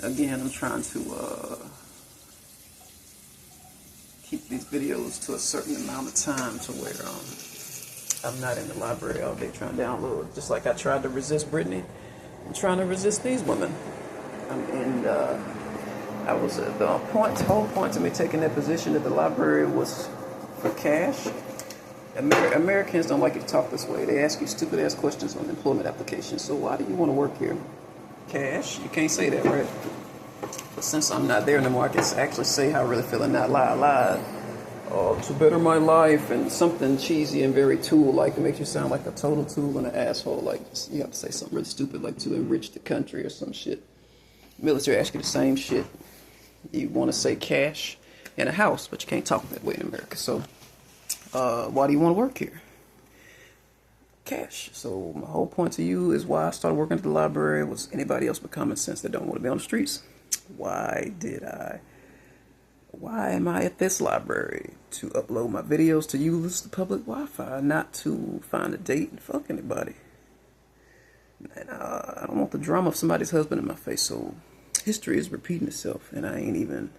Again, I'm trying to keep these videos to a certain amount of time to where I'm not in the library all day trying to download. Just like I tried to resist Britney, I'm trying to resist these women. I was the whole point to me taking that position that the library was for cash. Americans don't like you to talk this way. They ask you stupid ass questions on employment applications. So why do you want to work here? Cash? You can't say that, right? But since I'm not there anymore, I can actually say how I really feel and not lie. Oh, to better my life, and something cheesy and very tool-like. It makes you sound like a total tool and an asshole. Like, you have to say something really stupid, like to enrich the country or some shit. Military asks you the same shit. You want to say cash and a house, but you can't talk that way in America. So, why do you want to work here? Cash. So my whole point to you is why I started working at the library was anybody else with common sense that don't want to be on the streets. Why am I at this library? To upload my videos to use the public Wi-Fi, not to find a date and fuck anybody. And I don't want the drama of somebody's husband in my face, so history is repeating itself, and I ain't even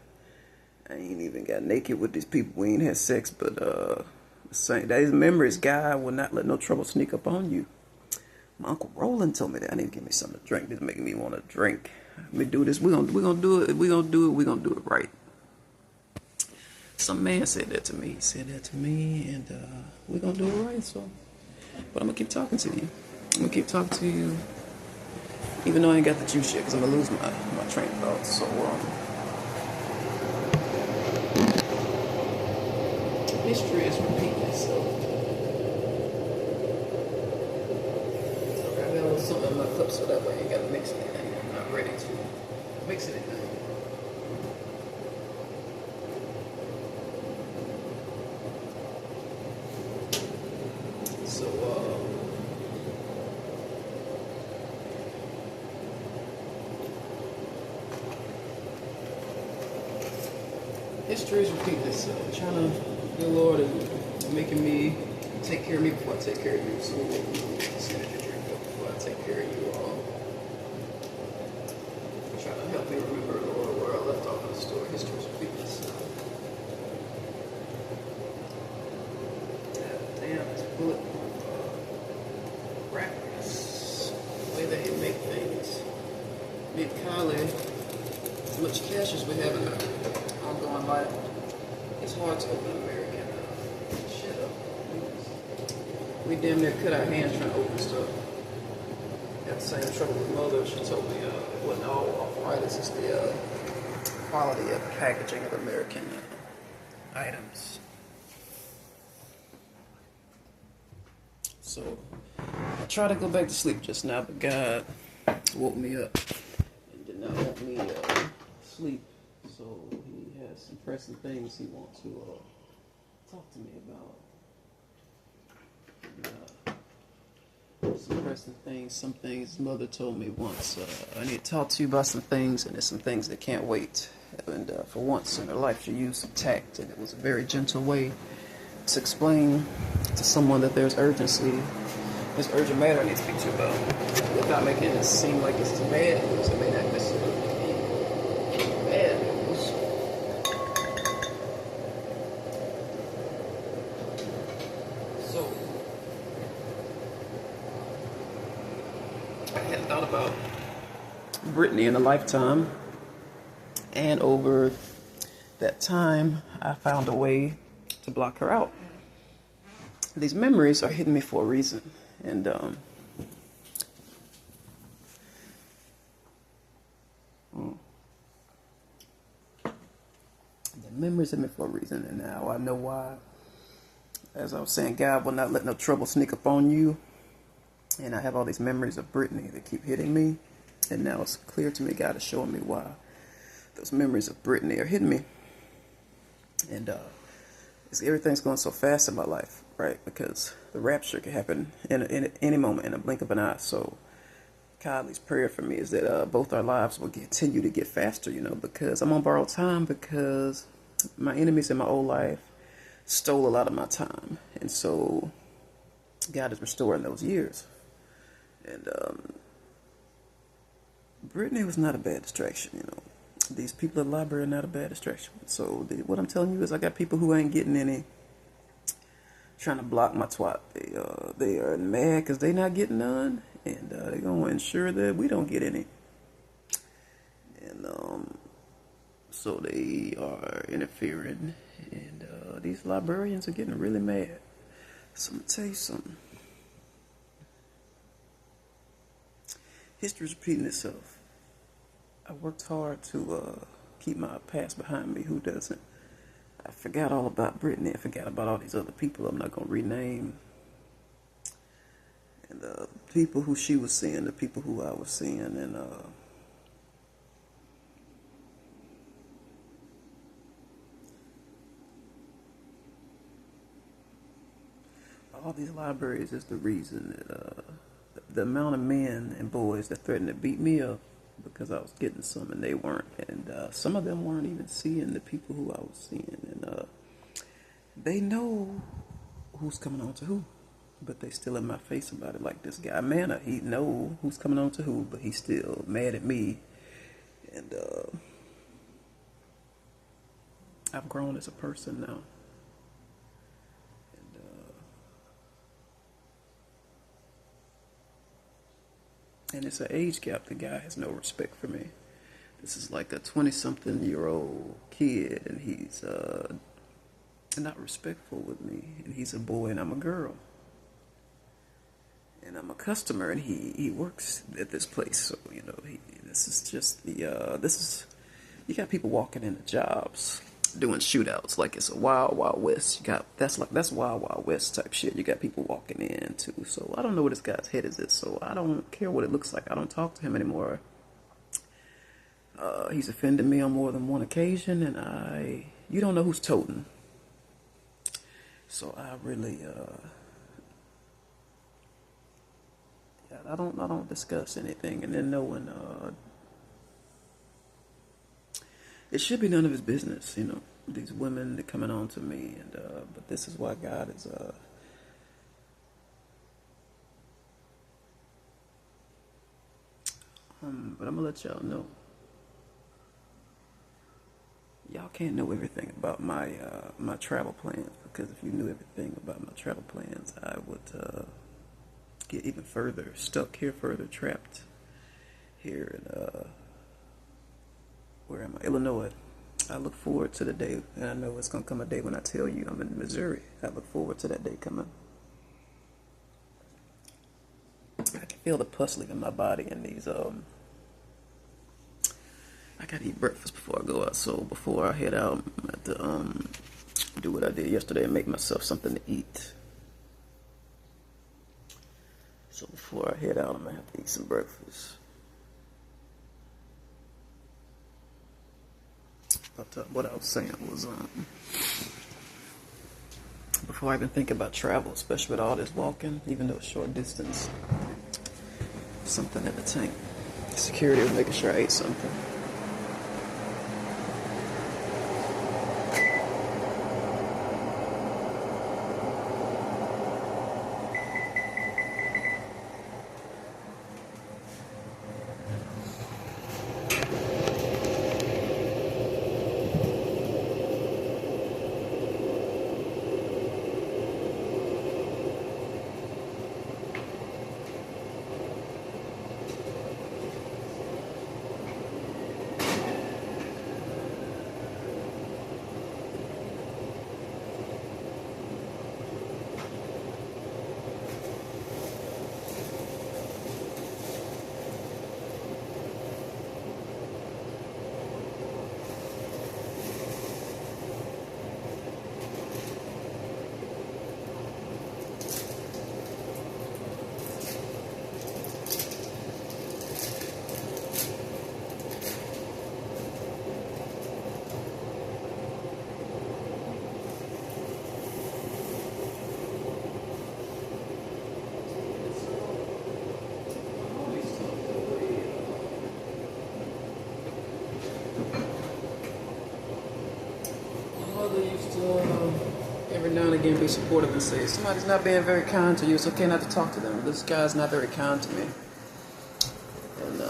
got naked with these people. We ain't had sex, but saying that is memories. God will not let no trouble sneak up on you. My Uncle Roland told me that I need to give me something to drink. This is making me want to drink. Let me do this. We're gonna do it. We're gonna do it right. Some man said that to me. He said that to me, and we're gonna do it right. So, but I'm gonna keep talking to you. I'm gonna keep talking to you, even though I ain't got the juice yet, because I'm gonna lose my train of thought. So, history is repeating itself. I got a little something in my cup so that way I ain't gotta mix it. I'm not ready to mix it in. So, history is repeating itself. I'm trying to, the Lord is making me take care of me before I take care of you. So, send it to drink up before I take care of you all. I'm trying to help me remember, Lord, where I left off in the story. History is repeating itself. Damn, this bulletproof wrappers. The way they make things. Me and Kylie, as much cash as we have in our ongoing life, it's hard to open American shit up. We damn near cut our hands trying to open stuff. Got the same trouble with mother. She told me it wasn't all arthritis, it's the quality of packaging of American items. So I tried to go back to sleep just now, but God woke me up and did not want me to sleep. So he has some pressing things he wants to talk to me about. Some pressing things, some things mother told me once. I need to talk to you about some things, and there's some things that can't wait. And for once in her life, she used some tact, and it was a very gentle way to explain to someone that there's urgency. There's urgent matter I need to speak to you about, without making it seem like it's bad news. It may not necessarily be bad news. So, I had thought about Britney in a lifetime, and over that time, I found a way to block her out. These memories are hitting me for a reason, and the memories hit me for a reason, and now I know why. As I was saying, God will not let no trouble sneak up on you, and I have all these memories of Britney that keep hitting me, and now it's clear to me God is showing me why those memories of Britney are hitting me. And everything's going so fast in my life, right? Because the rapture can happen in any moment, in a blink of an eye. So Kylie's prayer for me is that both our lives will continue to get faster, because I'm on borrowed time, because my enemies in my old life stole a lot of my time. And so God is restoring those years. And Brittany was not a bad distraction, you know. These people at the library are not a bad distraction. So what I'm telling you is I got people who ain't getting any, trying to block my twat. They are mad because they not getting none, and they're going to ensure that we don't get any. And so they are interfering, and these librarians are getting really mad. So I'm going to tell you something. History's repeating itself. I worked hard to keep my past behind me. Who doesn't? I forgot all about Brittany. I forgot about all these other people I'm not going to rename. And the people who she was seeing, the people who I was seeing, and all these libraries is the reason that the amount of men and boys that threatened to beat me up because I was getting some and they weren't, and some of them weren't even seeing the people who I was seeing, and they know who's coming on to who, but they still in my face about it. Like this guy Manna, he know who's coming on to who, but he's still mad at me, and I've grown as a person now. And it's an age gap. The guy has no respect for me. This is like a 20-something-year-old kid, and he's not respectful with me. And he's a boy, and I'm a girl. And I'm a customer, and he works at this place. So, you know, this is just you got people walking into jobs, doing shootouts like it's a wild, wild west. That's wild, wild west type shit. You got people walking in too. So I don't know where this guy's head is at. So I don't care what it looks like. I don't talk to him anymore. He's offended me on more than one occasion, and you don't know who's toting. So I really I don't discuss anything, and then no one it should be none of his business, you know. These women, they're coming on to me, and but this is why God is but I'm gonna let y'all know. Y'all can't know everything about my my travel plans, because if you knew everything about my travel plans, I would get even further stuck here, further trapped here in where am I? Illinois. I look forward to the day, and I know it's gonna come a day when I tell you I'm in Missouri. I look forward to that day coming. I can feel the pus leaving my body, and these I gotta eat breakfast before I go out. So before I head out, I have to do what I did yesterday and make myself something to eat. So before I head out, I'm gonna have to eat some breakfast. But what I was saying was, before I even think about travel, especially with all this walking, even though it's short distance, something in the tank. Security was making sure I ate something. Every now and again be supportive and say, somebody's not being very kind to you, it's okay not to talk to them. This guy's not very kind to me. And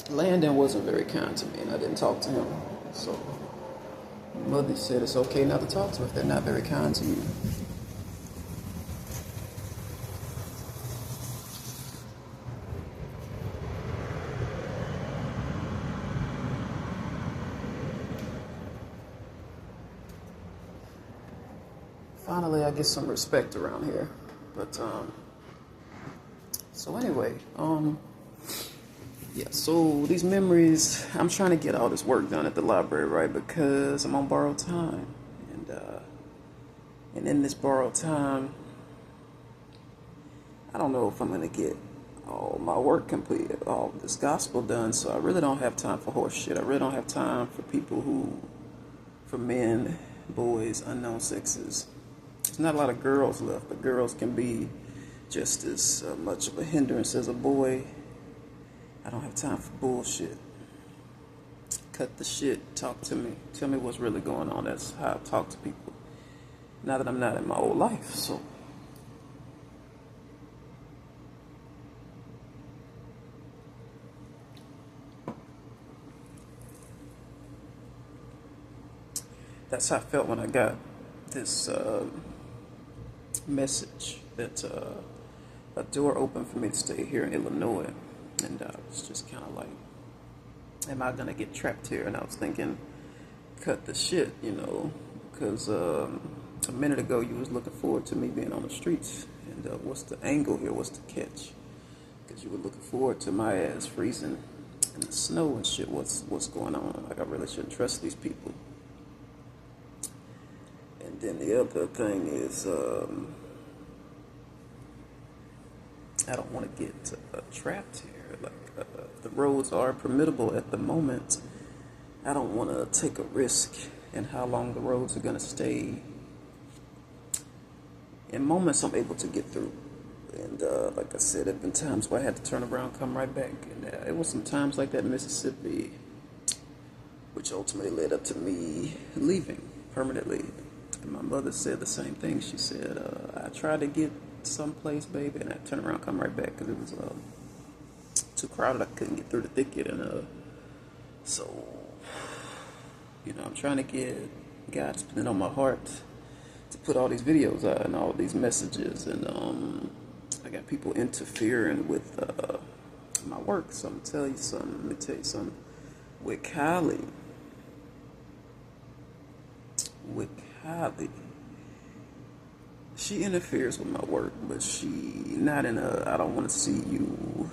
Landon wasn't very kind to me, and I didn't talk to him. So, mother said it's okay not to talk to them if they're not very kind to you. Finally, I get some respect around here. But, so anyway, yeah, so these memories, I'm trying to get all this work done at the library, right? Because I'm on borrowed time. And in this borrowed time, I don't know if I'm going to get all my work completed, all this gospel done. So I really don't have time for horse shit. I really don't have time for for men, boys, unknown sexes. There's not a lot of girls left, but girls can be just as much of a hindrance as a boy. I don't have time for bullshit. Cut the shit. Talk to me. Tell me what's really going on. That's how I talk to people. Now that I'm not in my old life, so. That's how I felt when I got this message that a door opened for me to stay here in Illinois. And I was just kind of like, am I going to get trapped here? And I was thinking, cut the shit, because a minute ago you was looking forward to me being on the streets. And what's the angle here? What's the catch? Because you were looking forward to my ass freezing in the snow and shit. What's going on? Like, I really shouldn't trust these people. And then the other thing is, I don't want to get trapped here. Like, the roads are permittable at the moment. I don't want to take a risk in how long the roads are going to stay. In moments, I'm able to get through. And like I said, there have been times where I had to turn around, come right back. And it was some times like that in Mississippi, which ultimately led up to me leaving permanently. And my mother said the same thing. She said, I tried to get someplace, baby, and I turned around, come right back because it was too crowded. I couldn't get through the thicket. And so, I'm trying to get God's putting it on my heart to put all these videos out and all these messages. And I got people interfering with my work. So I'm going to tell you something. Let me tell you something. With Kylie, she interferes with my work, but she not in I don't want to see you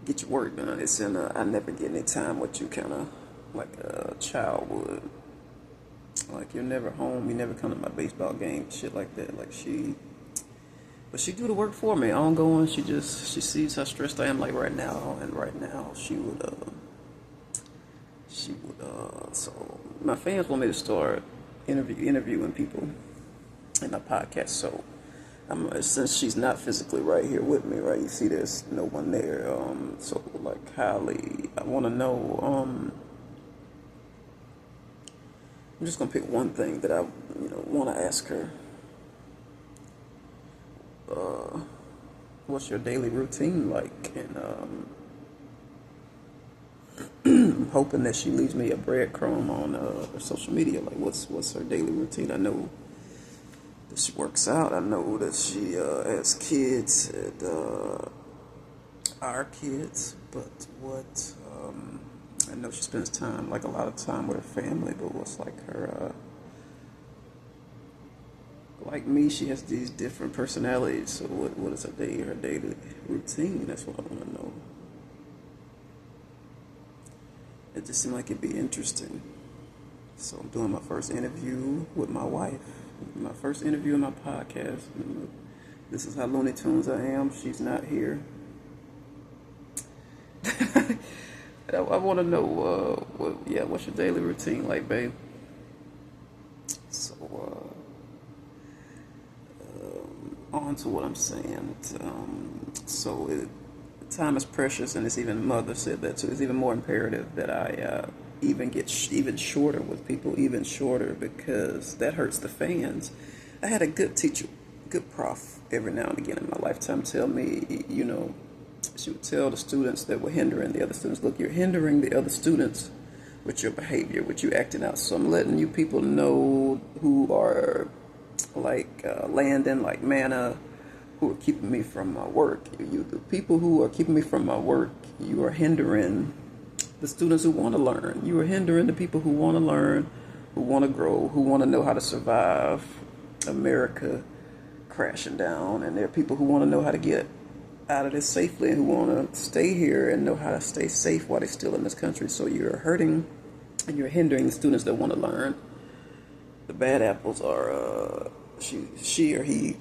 get your work done. It's in I never get any time with you, kind of like a child would. Like, you're never home, you never come to my baseball game, shit like that. Like, but she do the work for me, ongoing. She sees how stressed I am, like right now, and right now she would, so my fans want me to start interviewing people in my podcast. So since she's not physically right here with me, right, you see there's no one there. So like Kylie, I want to know. I'm just gonna pick one thing that I want to ask her. What's your daily routine like? And I'm hoping that she leaves me a breadcrumb on her social media. Like, what's her daily routine? I know that she works out. I know that she has kids and our kids. But what? I know she spends time, like a lot of time, with her family. But what's like her? Like me, she has these different personalities. So what is her daily routine? That's what I want to know. It just seemed like it'd be interesting. So I'm doing my first interview with my wife. My first interview in my podcast. This is how Looney Tunes I am. She's not here. I want to know, what's your daily routine like, babe? So, on to what I'm saying. Time is precious, and it's even, mother said that too. It's even more imperative that I even get even shorter with people, even shorter, because that hurts the fans. I had a good teacher, good prof every now and again in my lifetime tell me, she would tell the students that were hindering the other students, look, you're hindering the other students with your behavior, with you acting out. So I'm letting you people know who are like Landon, like Manna, who are keeping me from my work. The people who are keeping me from my work, you are hindering the students who want to learn. You are hindering the people who want to learn, who want to grow, who want to know how to survive America crashing down. And there are people who want to know how to get out of this safely and who want to stay here and know how to stay safe while they're still in this country. So you're hurting and you're hindering the students that want to learn. The bad apples are she or he.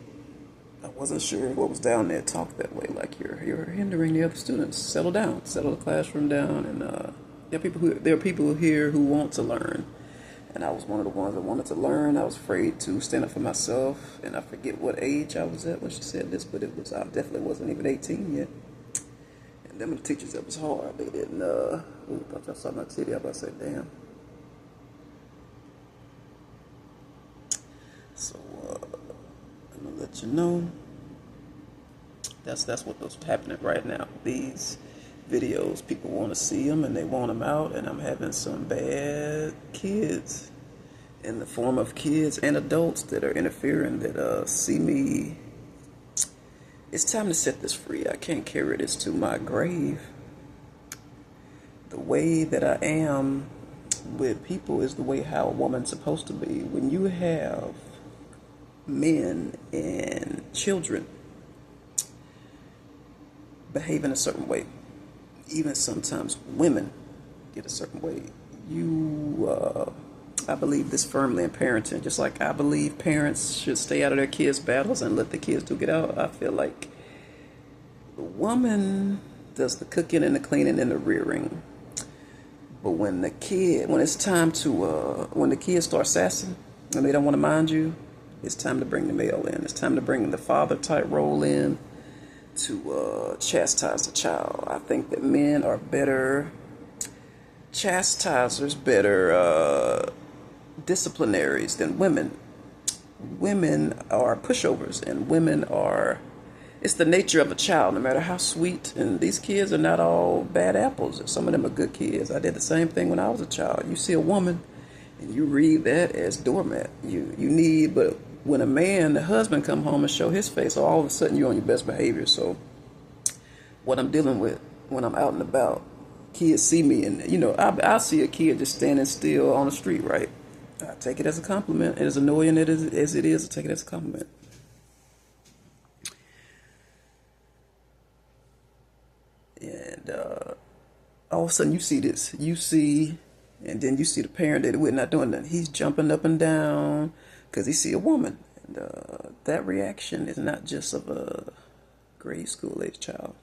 I wasn't sure what was down there. Talk that way, like you're hindering the other students. Settle down, settle the classroom down, and there are people here who want to learn, and I was one of the ones that wanted to learn. I was afraid to stand up for myself, and I forget what age I was at when she said this, but I definitely wasn't even 18 yet. And them the teachers, that was hard. They didn't. Thought I saw my titty. I about to say, damn. So. I'm gonna let you know that's what's happening right now. These videos, people want to see them and they want them out, and I'm having some bad kids in the form of kids and adults that are interfering, that see me. It's time to set this free. I can't carry this to my grave. The way that I am with people is the way how a woman's supposed to be. When you have men and children behave in a certain way, even sometimes women get a certain way, I believe this firmly in parenting. Just like I believe parents should stay out of their kids' battles and let the kids do get out, I feel like the woman does the cooking and the cleaning and the rearing. But when it's time to when the kids start sassing and they don't want to mind you, it's time to bring the male in. It's time to bring the father type role in to chastise the child. I think that men are better chastisers, better disciplinaries than women. Women are pushovers, and it's the nature of a child, no matter how sweet. And these kids are not all bad apples. Some of them are good kids. I did the same thing when I was a child. You see a woman and you read that as doormat. But when a man, the husband, come home and show his face, all of a sudden you're on your best behavior. So what I'm dealing with when I'm out and about, kids see me, and I see a kid just standing still on the street, right? I take it as a compliment. As annoying as it is, I take it as a compliment. And all of a sudden you see this. And then you see the parent that we're not doing that. He's jumping up and down because he see a woman. And that reaction is not just of a grade school age child.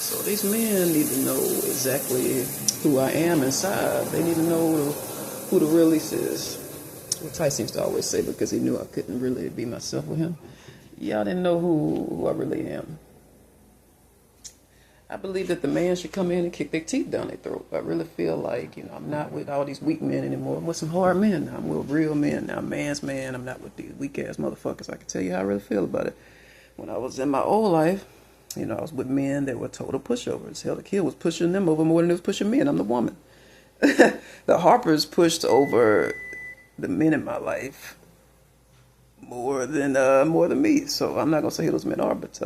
So these men need to know exactly who I am inside. They need to know who the real Lisa is. What Ty seems to always say, because he knew I couldn't really be myself with him. Y'all didn't know who I really am. I believe that the man should come in and kick their teeth down their throat. I really feel like, I'm not with all these weak men anymore. I'm with some hard men now. I'm with real men now. Man's man. I'm not with these weak-ass motherfuckers. I can tell you how I really feel about it. When I was in my old life, I was with men that were total pushovers. Hell, the kid was pushing them over more than he was pushing me, and I'm the woman. The Harpers pushed over the men in my life more than me. So I'm not gonna say who those men are, but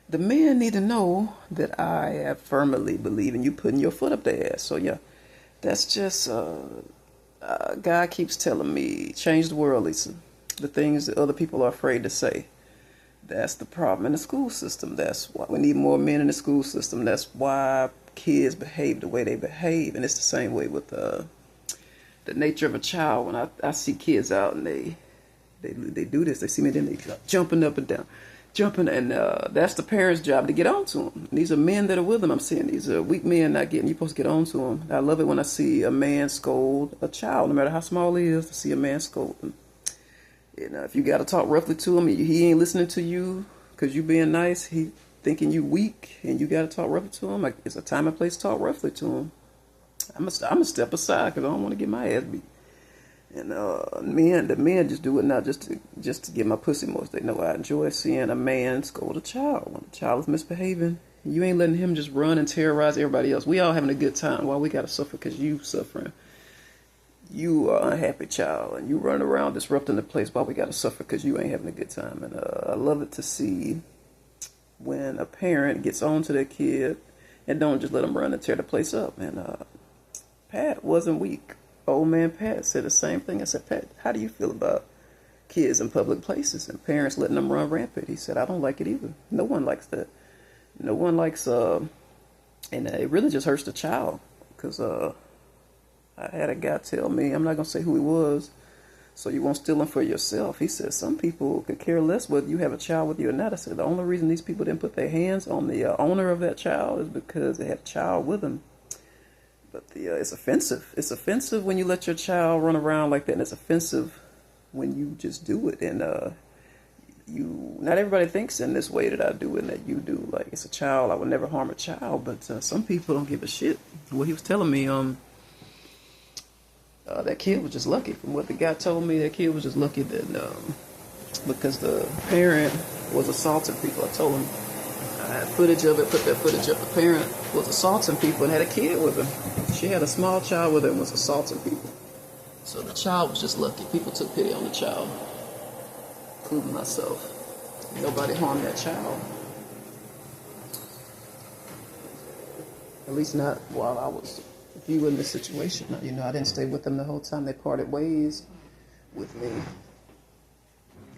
the men need to know that I firmly believe in you putting your foot up their ass. So yeah, that's just God keeps telling me, change the world, Lisa. The things that other people are afraid to say. That's the problem in the school system. That's why we need more men in the school system. That's why kids behave the way they behave. And it's the same way with the nature of a child. When I see kids out and they do this, they see me, then they jumping up and down. jumping, and that's the parents' job to get on to them. These are men that are with them. I'm saying these are weak men not getting. You're supposed to get on to them. I love it when I see a man scold a child, no matter how small he is. To see a man scold them, and if you got to talk roughly to him, he ain't listening to you because you being nice. He thinking you weak, and you got to talk roughly to him. Like, it's a time and place to talk roughly to him. I'm gonna step aside because I don't want to get my ass beat. And the men just do it now just to get my pussy moist. They know I enjoy seeing a man scold a child when a child is misbehaving. You ain't letting him just run and terrorize everybody else. We all having a good time. Why we gotta suffer because you suffering? You are an unhappy child, and you run around disrupting the place. Why we gotta suffer because you ain't having a good time? And I love it to see when a parent gets on to their kid and don't just let them run and tear the place up. And Pat wasn't weak. Old man Pat said the same thing. I said, Pat, how do you feel about kids in public places and parents letting them run rampant? He said, I don't like it either. No one likes that. No one likes, and it really just hurts the child. Because I had a guy tell me, I'm not going to say who he was, so you won't steal him for yourself. He said, some people could care less whether you have a child with you or not. I said, the only reason these people didn't put their hands on the owner of that child is because they had a child with them. But it's offensive. It's offensive when you let your child run around like that, and it's offensive when you just do it. And not everybody thinks in this way that I do and that you do. Like, it's a child. I would never harm a child, but some people don't give a shit. What he was telling me, that kid was just lucky. From what the guy told me, that kid was just lucky that because the parent was assaulting people. I told him I had footage of it, put that footage up. The parent was assaulting people and had a kid with her. She had a small child with her and was assaulting people. So the child was just lucky. People took pity on the child, including myself. Nobody harmed that child. At least not while I was viewing the situation. You know, I didn't stay with them the whole time. They parted ways with me,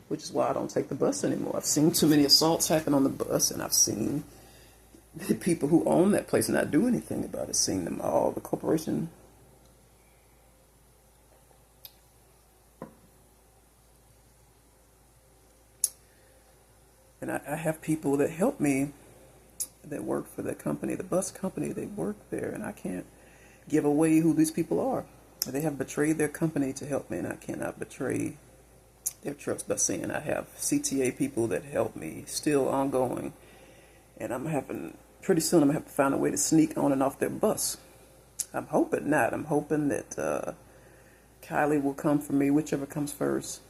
which is why I don't take the bus anymore. I've seen too many assaults happen on the bus, and I've seen the people who own that place not do anything about it. Seen them all, the corporation. And I have people that help me that work for that company, the bus company. They work there, and I can't give away who these people are. They have betrayed their company to help me, and I cannot betray their trust by saying I have CTA people that help me still ongoing, and pretty soon I'm gonna have to find a way to sneak on and off their bus. I'm hoping not. I'm hoping that Kylie will come for me, whichever comes first.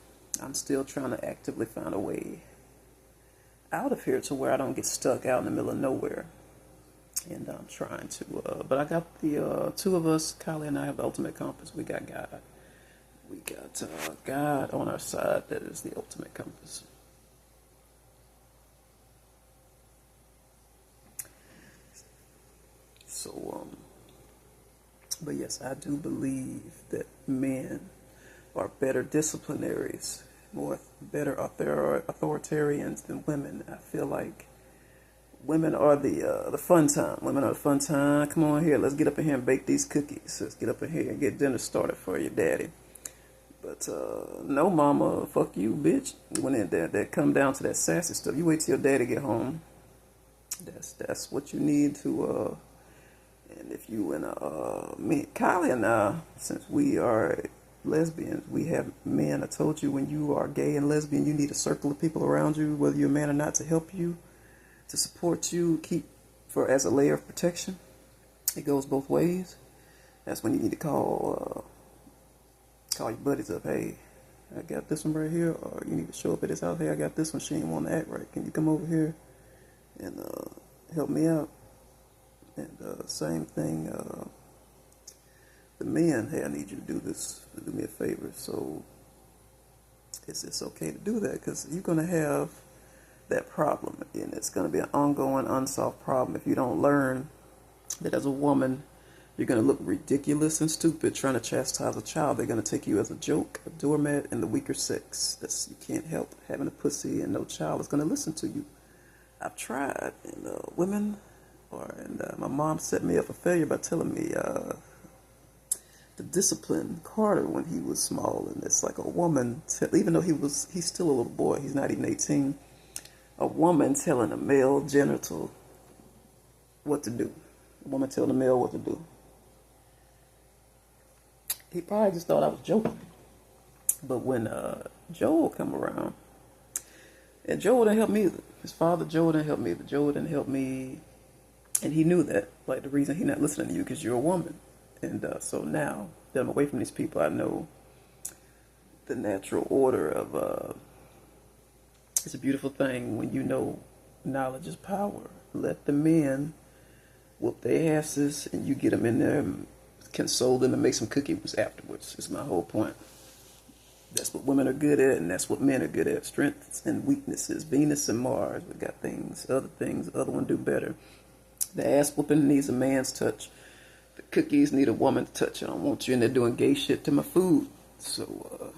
I'm still trying to actively find a way out of here to where I don't get stuck out in the middle of nowhere. And I'm trying to, but I got the two of us, Kylie and I, have the ultimate compass. We got God. We got God on our side. That is the ultimate compass. So, but yes, I do believe that men are better disciplinaries, better authoritarians than women. I feel like women are the fun time. Women are the fun time. Come on here, let's get up in here and bake these cookies. Let's get up in here and get dinner started for your daddy. But no, mama, fuck you, bitch. When that come down to that sassy stuff, you wait till your daddy get home. That's what you need to. And if you and me, Kylie and I, since we are lesbians, we have men. I told you, when you are gay and lesbian, you need a circle of people around you, whether you're a man or not, to help you, to support you, as a layer of protection. It goes both ways. That's when you need to call your buddies up. Hey, I got this one right here. Or you need to show up at his house. Hey, I got this one. She ain't want to act right. Can you come over here and help me out? And same thing, the men, hey, I need you to do this, to do me a favor. So it's okay to do that, because you're going to have that problem, and it's going to be an ongoing, unsolved problem if you don't learn that as a woman, you're going to look ridiculous and stupid trying to chastise a child. They're going to take you as a joke, a doormat, and the weaker sex. You can't help having a pussy, and no child is going to listen to you. I've tried, and women... my mom set me up for failure by telling me to discipline Carter when he was small. And it's like a woman, even though he's still a little boy, he's not even 18, A woman telling a male genital what to do. A woman telling a male what to do. He probably just thought I was joking. But when Joel come around, and Joel didn't help me either. His father, Joel, didn't help me either. Joel didn't help me. And he knew that. Like, the reason he's not listening to you because you're a woman. And so now that I'm away from these people, I know the natural order of, it's a beautiful thing when you know knowledge is power. Let the men whoop their asses and you get them in there and console them and make some cookies afterwards, is my whole point. That's what women are good at, and that's what men are good at. Strengths and weaknesses. Venus and Mars, we got other things, the other one do better. The ass whooping needs a man's touch. The cookies need a woman's touch. I don't want you in there doing gay shit to my food. So,